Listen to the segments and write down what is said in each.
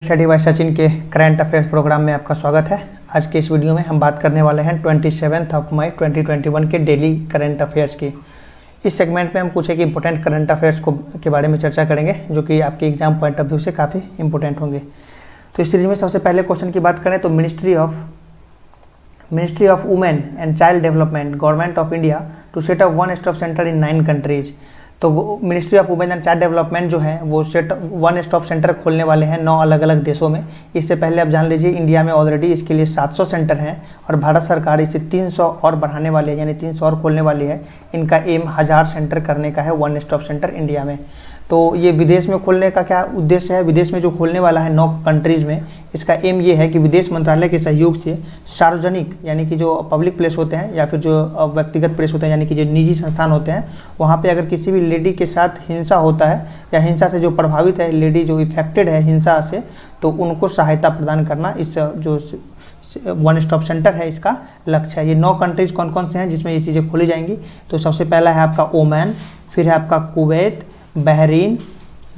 Study bye Sachin के current affairs programme में आपका स्वागत है। आज के इस वीडियो में हम बात करने वाले हैं 27 मई 2021 के डेली करंट अफेयर्स की। इस सेगमेंट में हम कुछ एक इंपॉर्टेंट करंट अफेयर्स के बारे में चर्चा करेंगे जो कि आपके एग्जाम पॉइंट ऑफ व्यू से काफ़ी इंपॉर्टेंट होंगे। तो इस सीरीज में सबसे पहले क्वेश्चन की बात करें तो ministry of women and child development government of India to set up one stop centre in 9 countries. तो ministry of women and child development जो है वो वन स्टॉप सेंटर खोलने वाले हैं 9 अलग अलग देशों में। इससे पहले आप जान लीजिए इंडिया में ऑलरेडी इसके लिए 700 सेंटर हैं और भारत सरकार इसे 300 और बढ़ाने वाली है, यानी 300 और खोलने वाली है। इनका एम 1000 सेंटर करने का है वन स्टॉप सेंटर इंडिया में। तो ये विदेश में खोलने का क्या उद्देश्य है? विदेश में जो खोलने वाला है 9 कंट्रीज़ में, इसका एम ये है कि विदेश मंत्रालय के सहयोग से सार्वजनिक यानी कि जो पब्लिक प्लेस होते हैं या फिर जो व्यक्तिगत प्लेस होते हैं यानी कि जो निजी संस्थान होते हैं, वहाँ पे अगर किसी भी लेडी के साथ हिंसा होता है या हिंसा से जो प्रभावित है, लेडी जो इफेक्टेड है हिंसा से, तो उनको सहायता प्रदान करना इस जो वन स्टॉप सेंटर है इसका लक्ष्य है। ये 9 कंट्रीज कौन कौन से हैं जिसमें ये चीज़ें खोली जाएंगी? तो सबसे पहला है आपका ओमान, फिर है आपका कुवैत, बहरीन,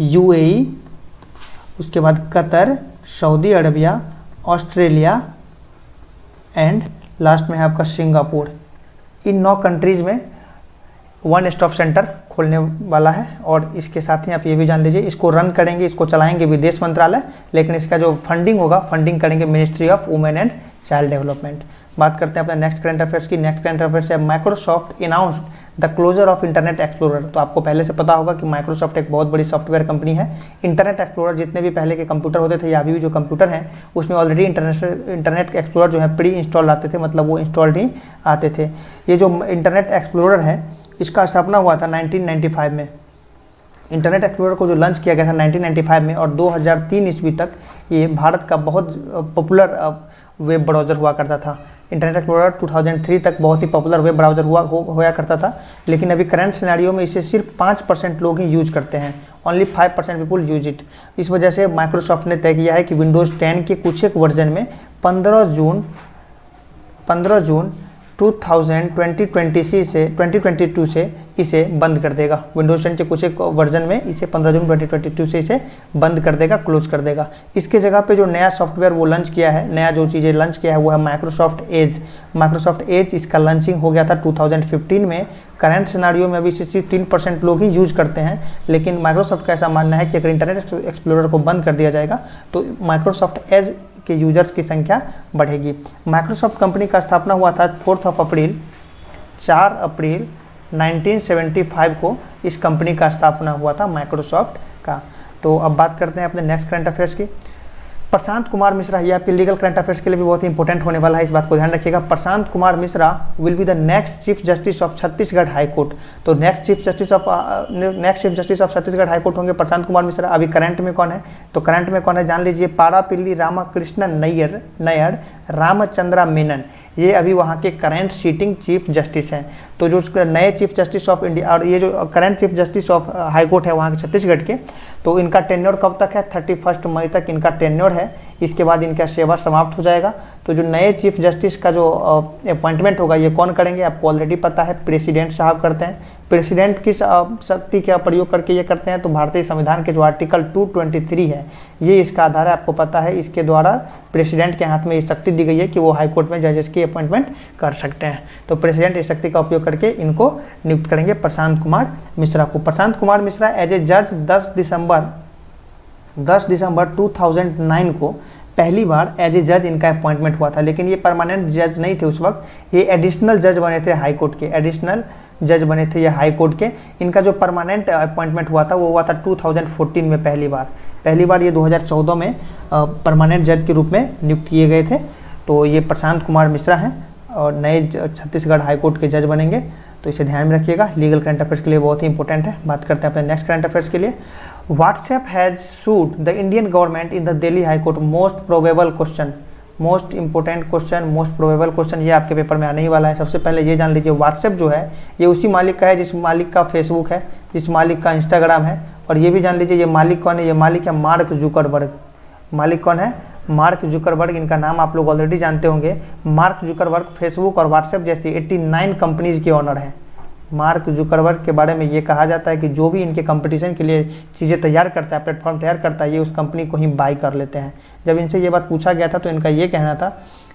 यूएई, उसके बाद Qatar, Saudi Arabia, Australia and last में है आपका सिंगापुर। इन 9 कंट्रीज़ में वन स्टॉप सेंटर खोलने वाला है और इसके साथ ही आप ये भी जान लीजिए इसको रन करेंगे, इसको चलाएंगे विदेश मंत्रालय, लेकिन इसका जो फंडिंग होगा फंडिंग करेंगे ministry of women and child development. बात करते हैं अपने नेक्स्ट करंट अफेयर्स की। नेक्स्ट करंट अफेयर्स है Microsoft announced the closure of Internet Explorer. तो आपको पहले से पता होगा कि माइक्रोसॉफ्ट एक बहुत बड़ी सॉफ्टवेयर कंपनी है। इंटरनेट एक्सप्लोरर जितने भी पहले के कंप्यूटर होते थे या अभी भी जो कंप्यूटर हैं उसमें ऑलरेडी इंटरनेट एक्सप्लोरर जो है प्री इंस्टॉल आते थे, मतलब वो इंस्टॉल्ड ही आते थे। ये जो इंटरनेट एक्सप्लोरर है इसका स्थापना हुआ था 1995 में। इंटरनेट एक्सप्लोरर को जो लॉन्च किया गया था 1995 में और 2003 ईस्वी तक ये भारत का बहुत पॉपुलर वेब ब्राउज़र हुआ करता था। इंटरनेट एक्सप्लोरर 2003 तक बहुत ही पॉपुलर वेब ब्राउज़र होया करता था, लेकिन अभी करंट सिनेरियो में इसे सिर्फ 5% लोग ही यूज करते हैं। Only 5% people use it. इस वजह से माइक्रोसॉफ्ट ने तय किया है कि विंडोज़ 10 के कुछ एक वर्जन में 15 जून 2022 से इसे बंद कर देगा। विंडोज 10 के कुछ एक वर्जन में इसे 15 जून 2022 से इसे बंद कर देगा, क्लोज कर देगा। इसके जगह पे जो नया सॉफ्टवेयर वो लॉन्च किया है, नया जो चीज़ें लॉन्च किया है वो है माइक्रोसॉफ्ट एज। माइक्रोसॉफ्ट एज इसका लॉन्चिंग हो गया था 2015 में। करंट सिनारियो में अभी इसे सिर्फ 3% लोग ही यूज करते हैं, लेकिन माइक्रोसॉफ्ट का ऐसा मानना है कि अगर इंटरनेट एक्सप्लोरर को बंद कर दिया जाएगा तो माइक्रोसॉफ्ट एज के यूजर्स की संख्या बढ़ेगी। माइक्रोसॉफ्ट कंपनी का स्थापना हुआ था 4 अप्रैल 1975 को इस कंपनी का स्थापना हुआ था माइक्रोसॉफ्ट का। तो अब बात करते हैं अपने नेक्स्ट करंट अफेयर्स की। प्रशांत कुमार मिश्रा, ये आपके लीगल करंट अफेयर्स के लिए भी बहुत ही इंपॉर्टेंट होने वाला है, इस बात को ध्यान रखिएगा। Prashant Kumar Mishra will be the next chief justice of Chhattisgarh high court. तो next chief justice of Chhattisgarh high court होंगे प्रशांत कुमार मिश्रा। अभी करंट में कौन है? तो करंट में कौन है जान लीजिए, पारापिल्ली रामाकृष्णन नैयर रामचंद्रा मेनन, ये अभी वहाँ के करंट सीटिंग चीफ जस्टिस हैं। तो जो नए चीफ जस्टिस ऑफ इंडिया और ये जो current chief justice of high court है वहाँ के छत्तीसगढ़ के, तो इनका टेन्योर कब तक है? 31 मई तक इनका टेन्योर है। इसके बाद इनका सेवा समाप्त हो जाएगा। तो जो नए चीफ जस्टिस का जो अपॉइंटमेंट होगा ये कौन करेंगे? आपको ऑलरेडी पता है, प्रेसिडेंट साहब करते हैं। प्रेसिडेंट की शक्ति का प्रयोग करके ये करते हैं। तो भारतीय संविधान के जो आर्टिकल 223 है ये इसका आधार है, आपको पता है। इसके द्वारा प्रेसिडेंट के हाथ में ये शक्ति दी गई है कि वो हाई कोर्ट में जजेस की अपॉइंटमेंट कर सकते हैं। तो प्रेसिडेंट इस शक्ति का उपयोग करके इनको नियुक्त करेंगे प्रशांत कुमार मिश्रा को। प्रशांत कुमार मिश्रा एज ए जज 10 दिसंबर 2009 को पहली बार एज ए जज इनका अपॉइंटमेंट हुआ था, लेकिन ये परमानेंट जज नहीं थे उस वक्त, ये एडिशनल जज बने थे हाई कोर्ट के, एडिशनल जज बने थे ये हाई कोर्ट के। इनका जो परमानेंट अपॉइंटमेंट हुआ था वो हुआ था 2014 में पहली बार ये 2014 में परमानेंट जज के रूप में नियुक्त किए गए थे। तो ये प्रशांत कुमार मिश्रा हैं और नए छत्तीसगढ़ हाई कोर्ट के जज बनेंगे, तो इसे ध्यान में रखिएगा। लीगल करंट अफेयर्स के लिए बहुत ही इंपॉर्टेंट है। बात करते हैं अपने नेक्स्ट करंट अफेयर्स के लिए। WhatsApp has sued the Indian government in the Delhi high court. Most probable question, most important question, most probable question, ये आपके पेपर में आने ही वाला है। सबसे पहले ये जान लीजिए व्हाट्सएप जो है ये उसी मालिक का है जिस मालिक का फेसबुक है, जिस मालिक का इंस्टाग्राम है। और ये भी जान लीजिए ये मालिक कौन है? ये मालिक है मार्क जुकरबर्ग। मालिक कौन है? Mark Zuckerberg. इनका नाम आप लोग ऑलरेडी जानते होंगे। मार्क जुकरबर्ग फेसबुक और व्हाट्सएप जैसी 89 कंपनीज के ऑनर हैं। मार्क जुकरबर्ग के बारे में ये कहा जाता है कि जो भी इनके कंपटीशन के लिए चीज़ें तैयार करता है, प्लेटफॉर्म तैयार करता है, ये उस कंपनी को ही बाई कर लेते हैं। जब इनसे ये बात पूछा गया था तो इनका ये कहना था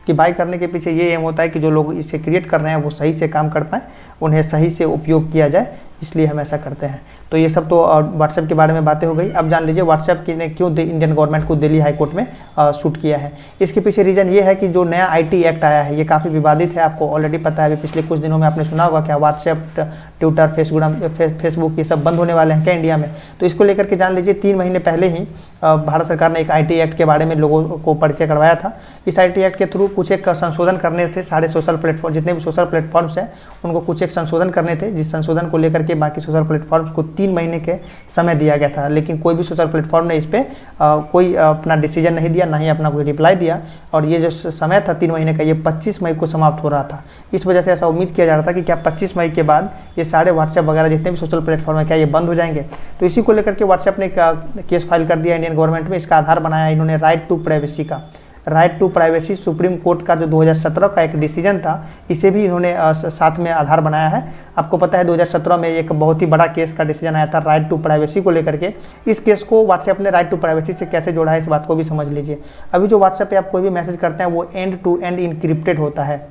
कि बाई करने के पीछे ये एम होता है कि जो लोग इसे क्रिएट कर रहे हैं वो सही से काम कर पाएँ, उन्हें सही से उपयोग किया जाए, इसलिए हम ऐसा करते हैं। तो ये सब तो व्हाट्सएप के बारे में बातें हो गई। अब जान लीजिए व्हाट्सएप ने क्यों इंडियन गवर्नमेंट को दिल्ली हाई कोर्ट में शूट किया है। इसके पीछे रीज़न ये है कि जो नया आईटी एक्ट आया है ये काफ़ी विवादित है, आपको ऑलरेडी पता है। अभी पिछले कुछ दिनों में आपने सुना होगा क्या व्हाट्सएप, ट्विटर, फेसबुक ये सब बंद होने वाले हैं क्या इंडिया में। तो इसको लेकर के जान लीजिए 3 महीने पहले ही भारत सरकार ने एक आईटी एक्ट के बारे में लोगों को परिचय करवाया था। इस आईटी एक्ट के थ्रू कुछ एक संशोधन करने थे, सारे सोशल प्लेटफॉर्म, जितने भी सोशल प्लेटफॉर्म्स हैं उनको कुछ एक संशोधन करने थे, जिस संशोधन को लेकर के बाकी सोशल प्लेटफॉर्म्स को 3 महीने के समय दिया गया था। लेकिन कोई भी सोशल प्लेटफॉर्म ने इस पर कोई अपना डिसीजन नहीं दिया, ना ही अपना कोई रिप्लाई दिया। और ये जो समय था 3 महीने का, ये 25 मई को समाप्त हो रहा था। इस वजह से ऐसा उम्मीद किया जा रहा था कि क्या 25 मई के बाद ये सारे व्हाट्सएप वगैरह जितने भी सोशल प्लेटफॉर्म है क्या ये बंद हो जाएंगे। तो इसी को लेकर के व्हाट्सएप ने केस फाइल कर दिया इंडियन गवर्नमेंट में। इसका आधार बनाया इन्होंने राइट टू प्राइवेसी का। Right to privacy Supreme Court का जो 2017 का एक डिसीजन था, इसे भी इन्होंने साथ में आधार बनाया है। आपको पता है 2017 में एक बहुत ही बड़ा केस का डिसीजन आया था राइट टू प्राइवेसी को लेकर के। इस केस को व्हाट्सएप ने राइट टू प्राइवेसी से कैसे जोड़ा है, इस बात को भी समझ लीजिए। अभी जो व्हाट्सएप पे आप कोई भी मैसेज करते हैं वो एंड टू एंड इनक्रिप्टेड होता है।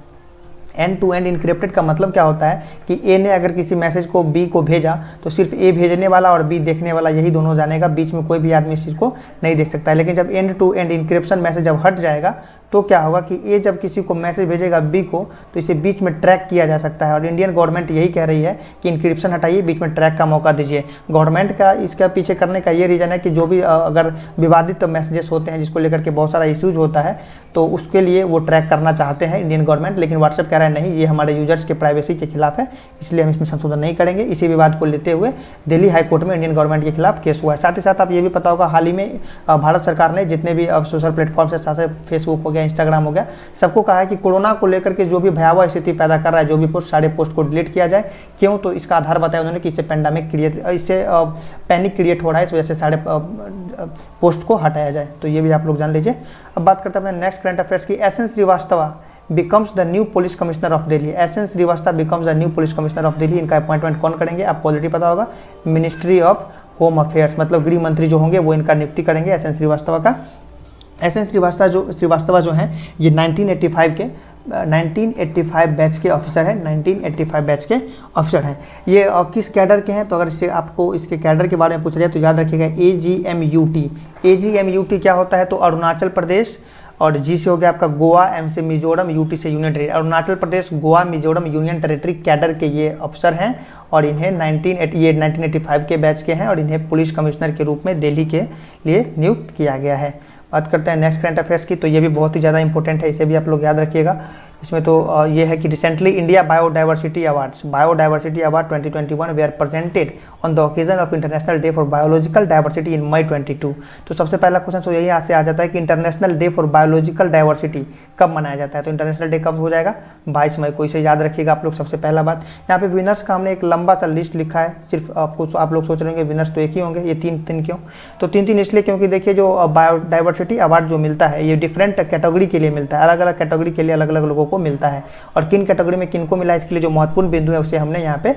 एंड टू एंड इनक्रिप्टेड का मतलब क्या होता है कि ए ने अगर किसी मैसेज को बी को भेजा तो सिर्फ ए भेजने वाला और बी देखने वाला यही दोनों जानेगा, बीच में कोई भी आदमी इस चीज़ को नहीं देख सकता है। लेकिन जब end to end encryption message जब हट जाएगा तो क्या होगा कि ए जब किसी को मैसेज भेजेगा बी को तो इसे बीच में ट्रैक किया जा सकता है। और इंडियन गवर्नमेंट यही कह रही है कि इनक्रिप्शन हटाइए, बीच में ट्रैक का मौका दीजिए। गवर्नमेंट का इसका पीछे करने का ये रीज़न है कि जो भी अगर विवादित मैसेजेस होते हैं जिसको लेकर के बहुत सारा इश्यूज होता है तो उसके लिए वो ट्रैक करना चाहते हैं इंडियन गवर्नमेंट। लेकिन व्हाट्सएप कह रहा है नहीं, ये हमारे यूजर्स के प्राइवेसी के खिलाफ है, इसलिए हम इसमें संशोधन नहीं करेंगे। इसी विवाद को लेते हुए दिल्ली हाई कोर्ट में इंडियन गवर्नमेंट के खिलाफ केस हुआ है। साथ ही साथ आप ये भी पता होगा हाल ही में भारत सरकार ने जितने भी सोशल प्लेटफॉर्म्स है, साथ फेसबुक हो गया, इंस्टाग्राम हो गया, सबको कहा है कि कोरोना को लेकर के जो भी भयावह स्थिति पैदा कर रहा है, जो भी पोस्ट, सारे पोस्ट को डिलीट किया जाए। क्यों? तो इसका आधार बताया उन्होंने कि इससे पैनिक क्रिएट हो रहा है, इस वजह से सारे पोस्ट को हटाया जाए। तो ये भी आप लोग जान लीजिए। अब बात करते हैं अपने नेक्स्ट करंट अफेयर्स की। S N Srivastava becomes the new police commissioner of Delhi. S N Srivastava becomes the new police commissioner of Delhi. इनका अपॉइंटमेंट कौन करेंगे? आपको ऑलरेडी पता होगा, मिनिस्ट्री ऑफ होम अफेयर्स, मतलब गृह मंत्री जो होंगे वो इनका नियुक्ति करेंगे एस एन श्रीवास्तव का। एस एन श्रीवास्तव जो हैं ये 1985 बैच के ऑफिसर हैं। 1985 बैच के ऑफिसर हैं। ये किस कैडर के हैं? तो अगर इससे आपको इसके कैडर के बारे में पूछा जाए तो याद रखिएगा AGMUT। AGMUT क्या होता है? तो अरुणाचल प्रदेश, और जी से हो गया आपका गोवा, एम से मिजोरम, यूटी से union territory. Arunachal Pradesh, Goa, Mizoram, union territory cadre के ये अफसर हैं और इन्हें 1985 के बैच के हैं और इन्हें पुलिस कमिश्नर के रूप में दिल्ली के लिए नियुक्त किया गया है। बात करते हैं नेक्स्ट करंट अफेयर्स की। तो ये भी बहुत ही ज़्यादा इंपॉर्टेंट है, इसे भी आप लोग याद रखिएगा। इसमें तो ये है कि recently India biodiversity award 2021 were presented on the occasion of international day for biological diversity in May 22। तो सबसे पहला क्वेश्चन तो यही यहाँ से आ जाता है कि international day for biological diversity कब मनाया जाता है? तो इंटरनेशनल डे कब हो जाएगा? 22 मई को। इसे याद रखिएगा आप लोग। सबसे पहला बात यहाँ पे विनर्स का हमने एक लंबा सा लिस्ट लिखा है। सिर्फ आप लोग सोच रहे होंगे विनर्स तो एक ही होंगे, ये 3 क्यों? तो 3 इसलिए क्योंकि देखिए जो बायोडाइवर्सिटी अवार्ड जो मिलता है ये डिफरेंट कैटेगरी के लिए मिलता है, अलग अलग कैटेगरी के लिए अलग अलग लोगों को मिलता है। और किन कैटेगरी में किनको मिला है इसके लिए जो महत्वपूर्ण बिंदु है उसे हमने यहाँ पे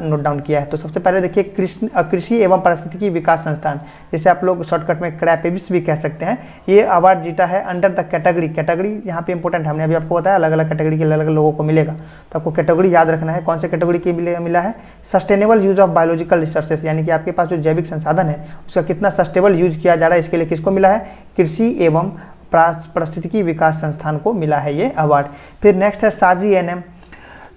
नोट डाउन किया है। तो सबसे पहले देखिए कृषि एवं पारिस्थितिकी विकास संस्थान, जिसे आप लोग शॉर्टकट में क्रैपेविस भी कह सकते हैं, ये अवार्ड जीता है अंडर द कैटेगरी यहाँ पे इंपॉर्टेंट है, हमने अभी आपको बताया अलग अलग कैटेगरी के अलग अलग लोगों को मिलेगा। तो आपको कैटेगरी याद रखना है। कौन से कैटेगरी के मिला है? Sustainable use of biological resources, यानी कि आपके पास जो जैविक संसाधन है उसका कितना सस्टेनेबल यूज किया जा रहा है, इसके लिए किसको मिला है? कृषि एवं पारिस्थितिकी विकास संस्थान को मिला है ये अवार्ड। फिर नेक्स्ट है साजी एनएम।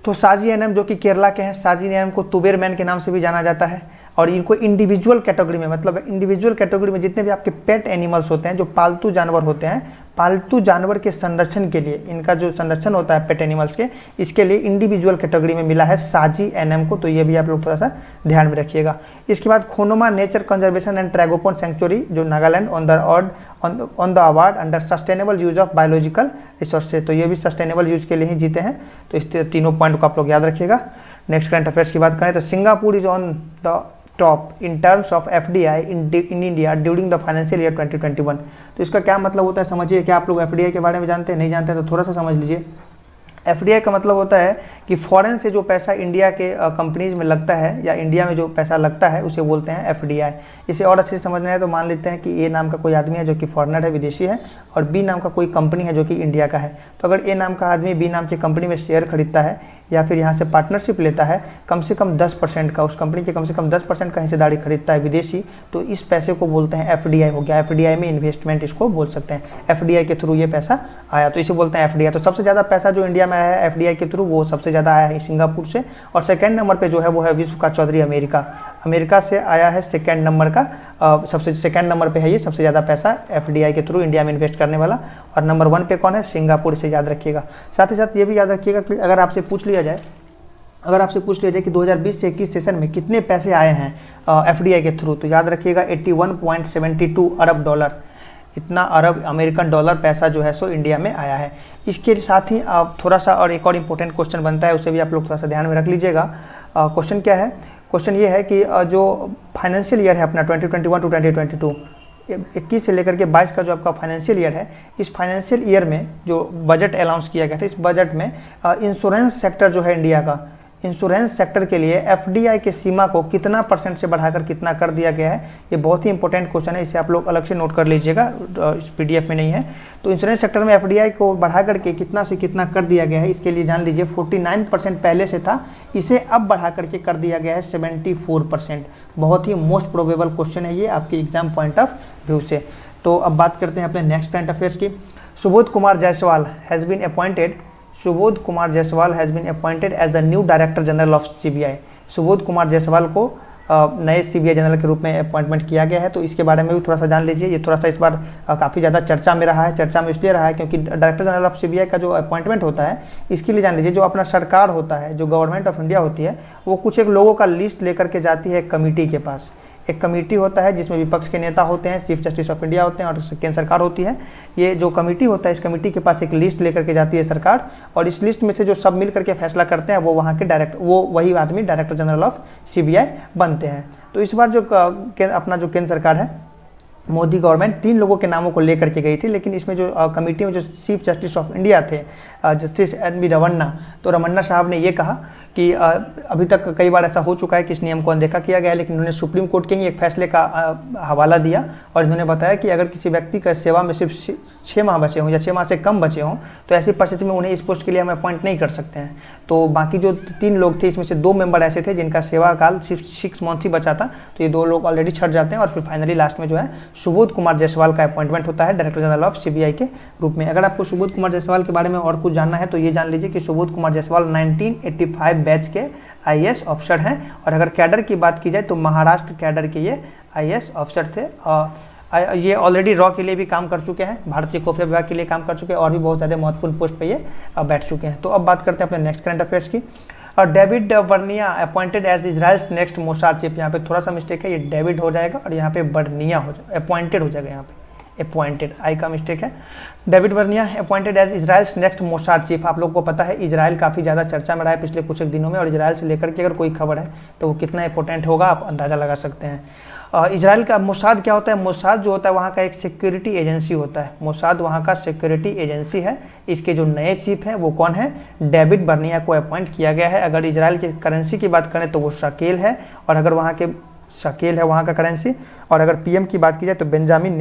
तो साजी एनएम जो कि केरला के हैं, साजी एनएम को तुबेरमैन के नाम से भी जाना जाता है। और इनको इंडिविजुअल कैटेगरी में, मतलब इंडिविजुअल कैटेगरी में जितने भी आपके पेट एनिमल्स होते हैं, जो पालतू जानवर होते हैं, पालतू जानवर के संरक्षण के लिए, इनका जो संरक्षण होता है पेट एनिमल्स के, इसके लिए इंडिविजुअल कैटेगरी में मिला है साजी एनएम को। तो ये भी आप लोग थोड़ा सा ध्यान में रखिएगा। इसके बाद Khonoma nature conservation and tragopan sanctuary जो Nagaland on the award under sustainable use of biological resources. तो ये भी सस्टेनेबल यूज के लिए ही जीते हैं। तो इस तीनों पॉइंट को आप लोग याद रखिएगा। नेक्स्ट करंट अफेयर्स की बात करें तो Singapore is on the top in terms of FDI in India during the financial year 2021। तो इसका क्या मतलब होता है समझिए। क्या आप लोग FDI के बारे में जानते हैं? नहीं जानते हैं तो थोड़ा सा समझ लीजिए। एफडीआई का मतलब होता है कि फॉरेन से जो पैसा इंडिया के कंपनीज में लगता है या इंडिया में जो पैसा लगता है उसे बोलते हैं एफडीआई। इसे और अच्छे से समझना है तो मान लेते हैं कि ए नाम का कोई आदमी है जो कि फॉरेनर है, विदेशी है, और बी नाम का कोई कंपनी है जो कि इंडिया का है। तो अगर ए नाम का आदमी बी नाम की कंपनी में शेयर खरीदता है या फिर यहाँ से पार्टनरशिप लेता है, कम से कम 10% का, उस कंपनी के कम से कम 10% का हिस्सेदारी खरीदता है विदेशी, तो इस पैसे को बोलते हैं एफडीआई हो गया। एफडीआई में इन्वेस्टमेंट इसको बोल सकते हैं। एफडीआई के थ्रू ये पैसा आया तो इसे बोलते हैं एफडीआई। तो सबसे ज़्यादा पैसा जो इंडिया में आया है एफडीआई के थ्रू वो सबसे ज़्यादा आया है सिंगापुर से, और सेकेंड नंबर पर जो है वो है विश्व का चौधरी अमेरिका। अमेरिका से आया है सेकेंड नंबर का, सबसे सेकेंड नंबर पे है ये सबसे ज़्यादा पैसा एफडीआई के थ्रू इंडिया में इन्वेस्ट करने वाला। और नंबर 1 पे कौन है? सिंगापुर। इसे याद रखिएगा। साथ ही साथ ये भी याद रखिएगा कि अगर आपसे पूछ लिया जाए कि 2020 से 21 सेशन में कितने पैसे आए हैं एफडीआई के थ्रू, तो याद रखिएगा 81.72 अरब डॉलर, इतना अरब अमेरिकन डॉलर पैसा जो है सो इंडिया में आया है। इसके साथ ही आप थोड़ा सा और एक और इम्पोर्टेंट क्वेश्चन बनता है, उसे भी आप लोग थोड़ा सा ध्यान में रख लीजिएगा। क्वेश्चन क्या है? क्वेश्चन ये है कि जो फाइनेंशियल ईयर है अपना 2021 टू 2022, 21 से लेकर के 22 का जो आपका फाइनेंशियल ईयर है, इस फाइनेंशियल ईयर में जो बजट अनाउंस किया गया था, इस बजट में इंश्योरेंस सेक्टर जो है इंडिया का, इंश्योरेंस सेक्टर के लिए एफडीआई के सीमा को कितना % से बढ़ाकर कितना कर दिया गया है, ये बहुत ही इंपॉर्टेंट क्वेश्चन है। इसे आप लोग अलग से नोट कर लीजिएगा, इस पीडीएफ में नहीं है। तो इंश्योरेंस सेक्टर में एफडीआई को बढ़ा करके कितना से कितना कर दिया गया है, इसके लिए जान लीजिए 49% पहले से था, इसे अब बढ़ा करके कर दिया गया है 74%। बहुत ही मोस्ट प्रोबेबल क्वेश्चन है ये आपके एग्जाम पॉइंट ऑफ व्यू से। तो अब बात करते हैं अपने नेक्स्ट करंट अफेयर्स की। Subodh Kumar Jaiswal has been appointed as the new director general of CBI. Subodh Kumar Jaiswal को नए सीबीआई जनरल के रूप में अपॉइंटमेंट किया गया है, तो इसके बारे में भी थोड़ा सा जान लीजिए। ये थोड़ा सा इस बार काफ़ी ज़्यादा चर्चा में रहा है। चर्चा में इसलिए रहा है क्योंकि डायरेक्टर जनरल ऑफ सीबीआई का जो अपॉइंटमेंट होता है, इसके लिए जान लीजिए जो अपना सरकार होता है, जो गवर्नमेंट ऑफ इंडिया होती है, वो कुछ एक लोगों का लिस्ट लेकर के जाती है एक कमेटी के पास। एक कमेटी होता है जिसमें विपक्ष के नेता होते हैं, चीफ जस्टिस ऑफ इंडिया होते हैं और केंद्र सरकार होती है। ये जो कमेटी होता है, इस कमेटी के पास एक लिस्ट लेकर के जाती है सरकार, और इस लिस्ट में से जो सब मिल करके फैसला करते हैं वो वहाँ के वही आदमी डायरेक्टर जनरल ऑफ सीबीआई बनते हैं। तो इस बार जो अपना जो केंद्र सरकार है, मोदी गवर्नमेंट 3 लोगों के नामों को लेकर के गई थी, लेकिन इसमें जो कमेटी में जो चीफ जस्टिस ऑफ इंडिया थे, जस्टिस एन वी रमन्ना, तो रमन्ना साहब ने ये कहा कि अभी तक कई बार ऐसा हो चुका है कि इस नियम को अनदेखा किया गया है, लेकिन उन्होंने सुप्रीम कोर्ट के ही एक फैसले का हवाला दिया और इन्होंने बताया कि अगर किसी व्यक्ति का सेवा में सिर्फ 6 माह बचे हों या 6 माह से कम बचे हों, तो ऐसी परिस्थिति में उन्हें इस पोस्ट के लिए हम अपॉइंट नहीं कर सकते हैं। तो बाकी जो 3 लोग थे, इसमें से 2 मेंबर ऐसे थे जिनका सेवा काल सिर्फ 6 मंथ ही बचा था, तो ये 2 लोग ऑलरेडी छट जाते हैं और फिर फाइनली लास्ट में जो है सुबोध कुमार जायसवाल का अपॉइंटमेंट होता है डायरेक्टर जनरल ऑफ सीबीआई के रूप में। अगर आपको सुबोध कुमार जायसवाल के बारे में और कुछ जानना है तो ये जान लीजिए कि सुबोध कुमार जायसवाल 1985 बैच के आईएएस ऑफिसर हैं, और अगर कैडर की बात की जाए तो महाराष्ट्र कैडर के ये आईएएस ऑफिसर थे। ये ऑलरेडी रॉ के लिए भी काम कर चुके हैं, भारतीय खुफिया विभाग के लिए काम कर चुके हैं और भी बहुत ज़्यादा महत्वपूर्ण पोस्ट पे ये बैठ चुके हैं। तो अब बात करते हैं अपने नेक्स्ट करंट अफेयर्स की। और David Barnea appointed as Israel's next Mossad chief, यहाँ पे थोड़ा सा मिस्टेक है, ये डेविड हो जाएगा और यहाँ पे बर्निया हो जाएगा, अपॉइंटेड हो जाएगा, यहाँ पे अपॉइंटेड आई का मिस्टेक है। David Barnea appointed as Israel's next Mossad chief. आप लोगों को पता है इजराइल काफ़ी ज़्यादा चर्चा में रहा है पिछले कुछ एक दिनों में, और इजराइल से लेकर के अगर कोई खबर है तो वो कितना इंपॉर्टेंट होगा आप अंदाज़ा लगा सकते हैं। इजराइल का मोसाद क्या होता है? मोसाद जो होता है वहाँ का एक सिक्योरिटी एजेंसी होता है। मोसाद वहाँ का सिक्योरिटी एजेंसी है। इसके जो नए चीफ हैं वो कौन है? डेविड बर्निया को अपॉइंट किया गया है। अगर इजराइल की करेंसी की बात करें तो वो शकेल है, और अगर वहाँ के शकेल है वहाँ का करेंसी, और अगर पीएम की बात की जाए तो बेंजामिन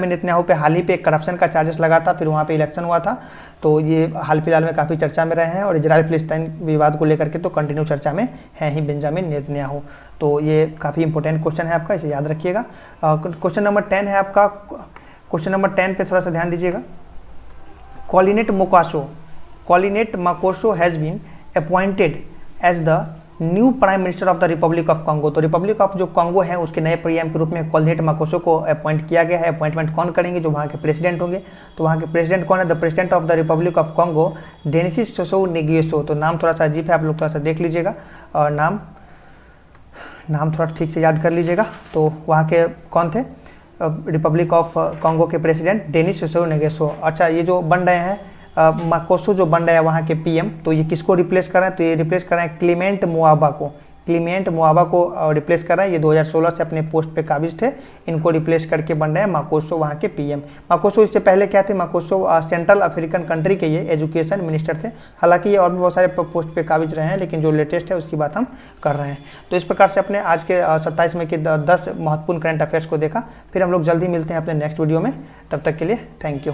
नेतन्याहू पे हाल ही पे एक करप्शन का चार्जेस लगा था, फिर वहाँ पे इलेक्शन हुआ था, तो ये हाल फिलहाल में काफ़ी चर्चा में रहे हैं, और इजराइल फिलिस्तीन विवाद को लेकर के तो कंटिन्यू चर्चा में है ही बेंजामिन नेतन्याहू। तो ये काफ़ी इंपॉर्टेंट क्वेश्चन है आपका, इसे याद रखिएगा। क्वेश्चन नंबर 10 है आपका। क्वेश्चन नंबर 10 पे थोड़ा सा ध्यान दीजिएगा। Collinet Makosso has been appointed as the new prime minister of the republic of Congo. तो रिपब्लिक ऑफ जो कॉन्गो है उसके नए पीएम के रूप में कॉलिनेट माकोसो को अपॉइंट किया गया है। अपॉइंटमेंट कौन करेंगे? जो वहाँ के प्रेसिडेंट होंगे। तो वहाँ के प्रेसिडेंट कौन है? The president of the republic of Congo Denis Sassou Nguesso. तो नाम थोड़ा सा अजीब है, आप लोग थोड़ा सा देख लीजिएगा और नाम थोड़ा ठीक से याद कर लीजिएगा। तो वहाँ के कौन थे? रिपब्लिक ऑफ कॉन्गो के प्रेसिडेंट डेनिस ससो नेगेसो। अच्छा, ये जो बन रहे हैं माकोसो जो बन रहा है वहाँ के पीएम, तो ये किसको रिप्लेस कर रहे हैं? तो ये रिप्लेस कर रहे हैं क्लीमेंट मुआबा को। क्लीमेंट मुआवा को रिप्लेस कर रहे हैं। ये 2016 से अपने पोस्ट पे काबिज थे, इनको रिप्लेस करके बन रहे हैं माकोसो वहाँ के पीएम। माकोसो इससे पहले क्या थे, माकोसो सेंट्रल अफ्रीकन कंट्री के ये एजुकेशन मिनिस्टर थे। हालांकि ये और भी बहुत सारे पोस्ट पे काबिज रहे हैं, लेकिन जो लेटेस्ट है उसकी बात हम कर रहे हैं। तो इस प्रकार से अपने आज के 27 मई के 10 महत्वपूर्ण करंट अफेयर्स को देखा। फिर हम लोग जल्दी मिलते हैं अपने नेक्स्ट वीडियो में, तब तक के लिए थैंक यू।